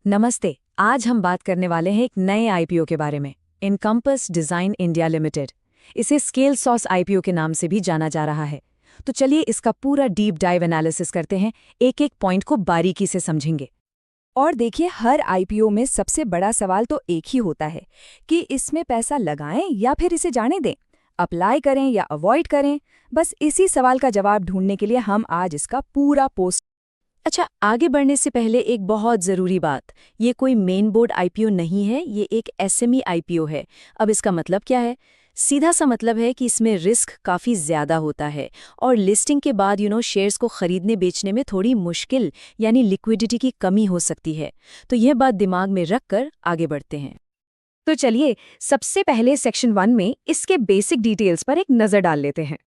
नमस्ते। आज हम बात करने वाले हैं एक नए आईपीओ के बारे में, इनकम्पस डिजाइन इंडिया लिमिटेड। इसे स्केल सॉस आईपीओ के नाम से भी जाना जा रहा है। तो चलिए इसका पूरा डीप डाइव एनालिसिस करते हैं, एक एक पॉइंट को बारीकी से समझेंगे। और देखिए, हर आईपीओ में सबसे बड़ा सवाल तो एक ही होता है कि इसमें पैसा लगाएं या फिर इसे जाने दें, अप्लाई करें या अवॉइड करें। बस इसी सवाल का जवाब ढूंढने के लिए हम आज इसका पूरा पोस्ट। अच्छा, आगे बढ़ने से पहले एक बहुत ज़रूरी बात, ये कोई मेन बोर्ड आईपीओ नहीं है, ये एक एसएमई आईपीओ है। अब इसका मतलब क्या है? सीधा सा मतलब है कि इसमें रिस्क काफ़ी ज़्यादा होता है और लिस्टिंग के बाद शेयर्स को खरीदने बेचने में थोड़ी मुश्किल यानी लिक्विडिटी की कमी हो सकती है। तो यह बात दिमाग में रख कर आगे बढ़ते हैं। तो चलिए सबसे पहले सेक्शन 1 में इसके बेसिक डिटेल्स पर एक नज़र डाल लेते हैं।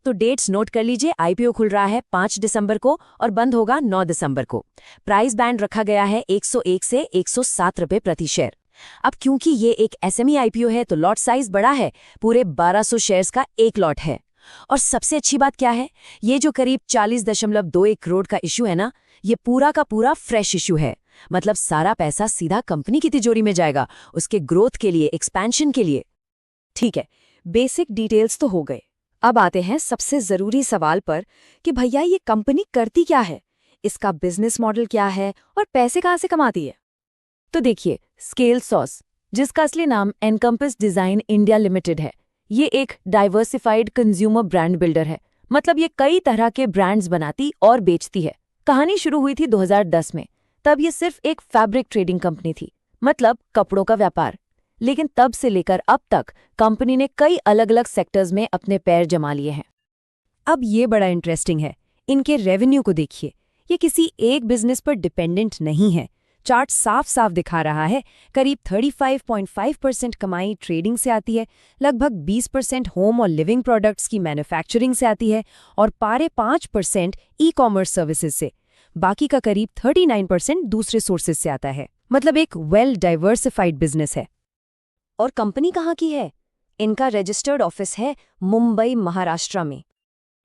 तो डेट्स नोट कर लीजिए। आईपीओ खुल रहा है 5 दिसंबर को और बंद होगा 9 दिसंबर को। प्राइस बैंड रखा गया है 101 से 107 रुपये प्रति शेयर। अब क्योंकि ये एक एसएमई आईपीओ है तो लॉट साइज बड़ा है, पूरे 1200 शेयर्स का एक लॉट है। और सबसे अच्छी बात क्या है, ये जो करीब 40.21 करोड़ का इशू है ना, ये पूरा का पूरा फ्रेश इशू है। मतलब सारा पैसा सीधा कंपनी की तिजोरी में जाएगा, उसके ग्रोथ के लिए, एक्सपेंशन के लिए। ठीक है, बेसिक डिटेल्स तो हो गए। अब आते हैं सबसे ज़रूरी सवाल पर कि भैया ये कंपनी करती क्या है, इसका बिजनेस मॉडल क्या है और पैसे कहाँ से कमाती है। तो देखिए, स्केल सॉस, जिसका असली नाम एनकम्पस डिजाइन इंडिया लिमिटेड है, ये एक डाइवर्सिफाइड कंज्यूमर ब्रांड बिल्डर है। मतलब ये कई तरह के ब्रांड्स बनाती और बेचती है। कहानी शुरू हुई थी 2010 में। तब ये सिर्फ एक फैब्रिक ट्रेडिंग कंपनी थी, मतलब कपड़ों का व्यापार। लेकिन तब से लेकर अब तक कंपनी ने कई अलग अलग सेक्टर्स में अपने पैर जमा लिए हैं। अब ये बड़ा इंटरेस्टिंग है, इनके रेवेन्यू को देखिए। ये किसी एक बिजनेस पर डिपेंडेंट नहीं है। चार्ट साफ साफ दिखा रहा है, करीब 35.5% कमाई ट्रेडिंग से आती है, लगभग 20% होम और लिविंग प्रोडक्ट्स की मैन्युफैक्चरिंग से आती है और पारे 5% ई कॉमर्स सर्विसेज से। बाकी का करीब 39% दूसरे सोर्सेज से आता है। मतलब एक वेल डाइवर्सिफाइड बिजनेस है। और कंपनी कहाँ की है? इनका रजिस्टर्ड ऑफिस है मुंबई, महाराष्ट्र में।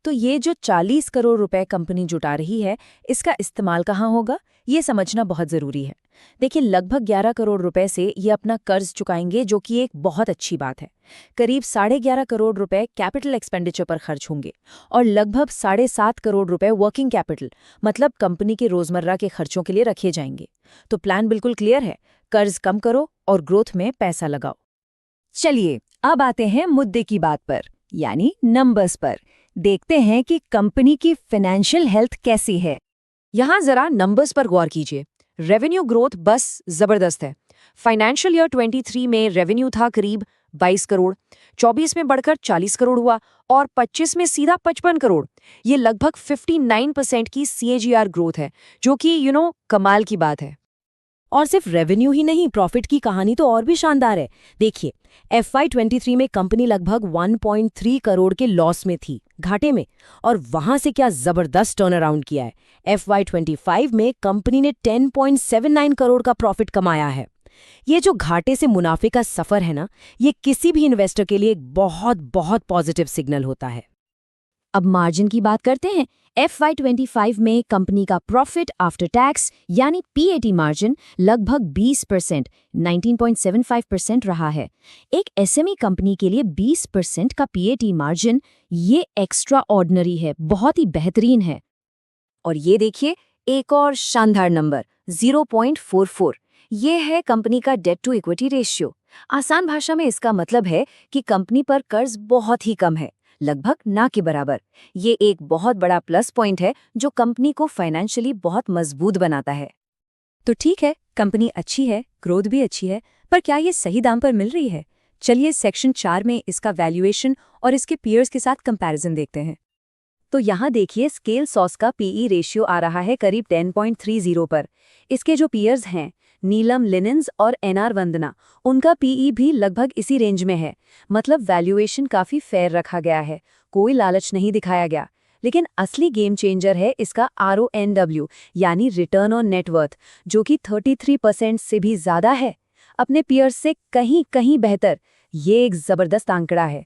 तो ये जो 40 करोड़ रुपए कंपनी जुटा रही है, इसका इस्तेमाल कहाँ होगा, ये समझना बहुत ज़रूरी है। देखिए, लगभग 11 करोड़ रुपए से ये अपना कर्ज चुकाएंगे, जो कि एक बहुत अच्छी बात है। करीब 11.5 करोड़ रुपए कैपिटल एक्सपेंडिचर पर खर्च होंगे और लगभग 7.5 करोड़ रुपए वर्किंग कैपिटल, मतलब कंपनी के रोजमर्रा के खर्चों के लिए रखे जाएंगे। तो प्लान बिल्कुल क्लियर है, कर्ज कम करो और ग्रोथ में पैसा लगाओ। चलिए अब आते हैं मुद्दे की बात पर, यानी नंबर्स पर। देखते हैं कि कंपनी की फाइनेंशियल हेल्थ कैसी है। यहाँ जरा नंबर्स पर गौर कीजिए। रेवेन्यू ग्रोथ बस जबरदस्त है। फाइनेंशियल ईयर 23 में रेवेन्यू था करीब 22 करोड़, 24 में बढ़कर 40 करोड़ हुआ और 25 में सीधा 55 करोड़। ये लगभग 59% की CAGR ग्रोथ है, जो कि कमाल की बात है। और सिर्फ रेवेन्यू ही नहीं, प्रॉफिट की कहानी तो और भी शानदार है। देखिए, FY23 में कंपनी लगभग 1.3 करोड़ के लॉस में थी, घाटे में, और वहां से क्या जबरदस्त टर्न अराउंड किया है। FY25 में कंपनी ने 10.79 करोड़ का प्रॉफिट कमाया है। ये जो घाटे से मुनाफे का सफर है ना, ये किसी भी इन्वेस्टर के लिए एक बहुत बहुत पॉजिटिव सिग्नल होता है। अब मार्जिन की बात करते हैं। FY25 में कंपनी का प्रॉफिट आफ्टर टैक्स यानी PAT मार्जिन लगभग 20%, 19.75% रहा है। एक SME कंपनी के लिए 20% का PAT मार्जिन ये एक्स्ट्रा ऑर्डिनरी है, बहुत ही बेहतरीन है। और ये देखिए, एक और शानदार नंबर 0.44। ये है कंपनी का डेट टू इक्विटी रेशियो। आसान भाषा में इसका मतलब है कि कंपनी पर कर्ज बहुत ही कम है, लगभग ना के बराबर। ये एक बहुत बड़ा प्लस पॉइंट है जो कंपनी को फाइनेंशियली बहुत मजबूत बनाता है। तो ठीक है, कंपनी अच्छी है, ग्रोथ भी अच्छी है, पर क्या ये सही दाम पर मिल रही है? चलिए सेक्शन 4 में इसका वैल्यूएशन और इसके पीयर्स के साथ कंपैरिजन देखते हैं। तो यहाँ देखिए, स्केल सॉस का PE रेशियो आ रहा है करीब 10.30 पर। इसके जो पीयर्स हैं, नीलम लिनेंस और NR वंदना, उनका PE भी लगभग इसी रेंज में है। मतलब वैल्यूएशन काफ़ी फेयर रखा गया है, कोई लालच नहीं दिखाया गया। लेकिन असली गेम चेंजर है इसका RONW यानी रिटर्न ऑन नेटवर्थ, जो कि 33% से भी ज़्यादा है, अपने पीयर्स से कहीं कहीं बेहतर। ये एक ज़बरदस्त आंकड़ा है।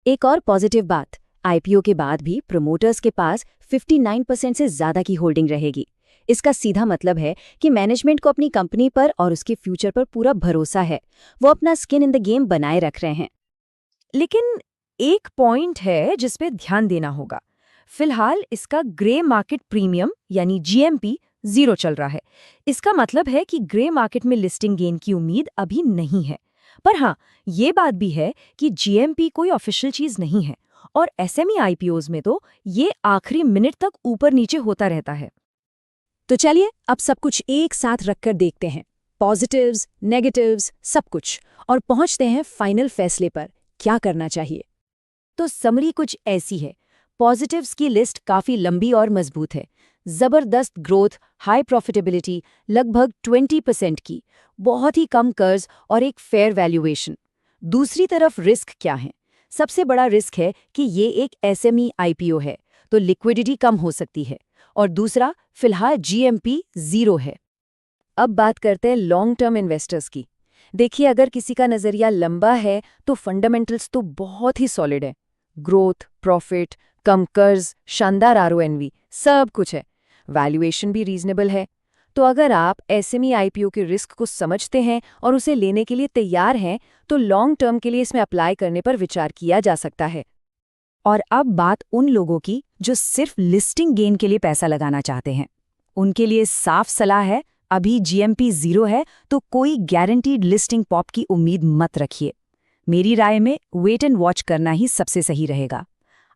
एक और पॉजिटिव बात, आईपीओ के बाद भी प्रमोटर्स के पास 59% से ज़्यादा की होल्डिंग रहेगी। इसका सीधा मतलब है कि मैनेजमेंट को अपनी कंपनी पर और उसके फ्यूचर पर पूरा भरोसा है। वो अपना स्किन इन द गेम बनाए रख रहे हैं। लेकिन एक पॉइंट है जिस पे ध्यान देना होगा। फिलहाल इसका ग्रे मार्केट प्रीमियम यानी जीएमपी 0 चल रहा है। इसका मतलब है कि ग्रे मार्केट में लिस्टिंग गेन की उम्मीद अभी नहीं है। पर हाँ, ये बात भी है कि जीएमपी कोई ऑफिशियल चीज नहीं है और एसएमई आईपीओज में तो ये आखिरी मिनट तक ऊपर नीचे होता रहता है। तो चलिए अब सब कुछ एक साथ रखकर देखते हैं, पॉजिटिव्स, नेगेटिव्स, सब कुछ, और पहुंचते हैं फाइनल फैसले पर, क्या करना चाहिए। तो समरी कुछ ऐसी है। पॉजिटिव्स की लिस्ट काफी लंबी और मजबूत है। जबरदस्त ग्रोथ, हाई प्रॉफिटेबिलिटी, लगभग 20% की, बहुत ही कम कर्ज और एक फेयर वैल्यूएशन। दूसरी तरफ रिस्क क्या है? सबसे बड़ा रिस्क है कि ये एक एसएमई आईपीओ है, तो लिक्विडिटी कम हो सकती है। और दूसरा, फिलहाल जीएमपी 0 है। अब बात करते हैं लॉन्ग टर्म इन्वेस्टर्स की। देखिए, अगर किसी का नज़रिया लंबा है तो फंडामेंटल्स तो बहुत ही सॉलिड है। ग्रोथ, प्रॉफिट, कम कर्ज, शानदार आरओएनवी, सब कुछ है। वैल्यूएशन भी रीजनेबल है। तो अगर आप एसएमई आईपीओ के रिस्क को समझते हैं और उसे लेने के लिए तैयार हैं, तो लॉन्ग टर्म के लिए इसमें अप्लाई करने पर विचार किया जा सकता है। और अब बात उन लोगों की जो सिर्फ लिस्टिंग गेन के लिए पैसा लगाना चाहते हैं। उनके लिए साफ सलाह है, अभी जीएमपी 0 है तो कोई गारंटीड लिस्टिंग पॉप की उम्मीद मत रखिए। मेरी राय में वेट एंड वॉच करना ही सबसे सही रहेगा।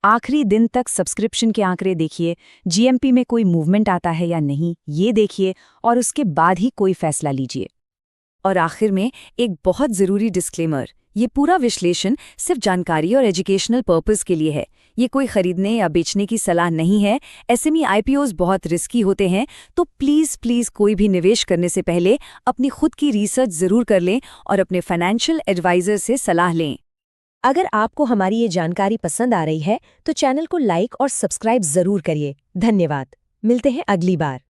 आखिरी दिन तक सब्सक्रिप्शन के आंकड़े देखिए, जीएमपी में कोई मूवमेंट आता है या नहीं ये देखिए, और उसके बाद ही कोई फैसला लीजिए। और आखिर में एक बहुत ज़रूरी डिस्क्लेमर, ये पूरा विश्लेषण सिर्फ जानकारी और एजुकेशनल पर्पस के लिए है। ये कोई खरीदने या बेचने की सलाह नहीं है। एसएमई आईपीओज बहुत रिस्की होते हैं, तो प्लीज़ कोई भी निवेश करने से पहले अपनी खुद की रिसर्च ज़रूर कर लें और अपने फाइनेंशियल एडवाइज़र से सलाह लें। अगर आपको हमारी ये जानकारी पसंद आ रही है तो चैनल को लाइक और सब्सक्राइब ज़रूर करिए। धन्यवाद। मिलते हैं अगली बार।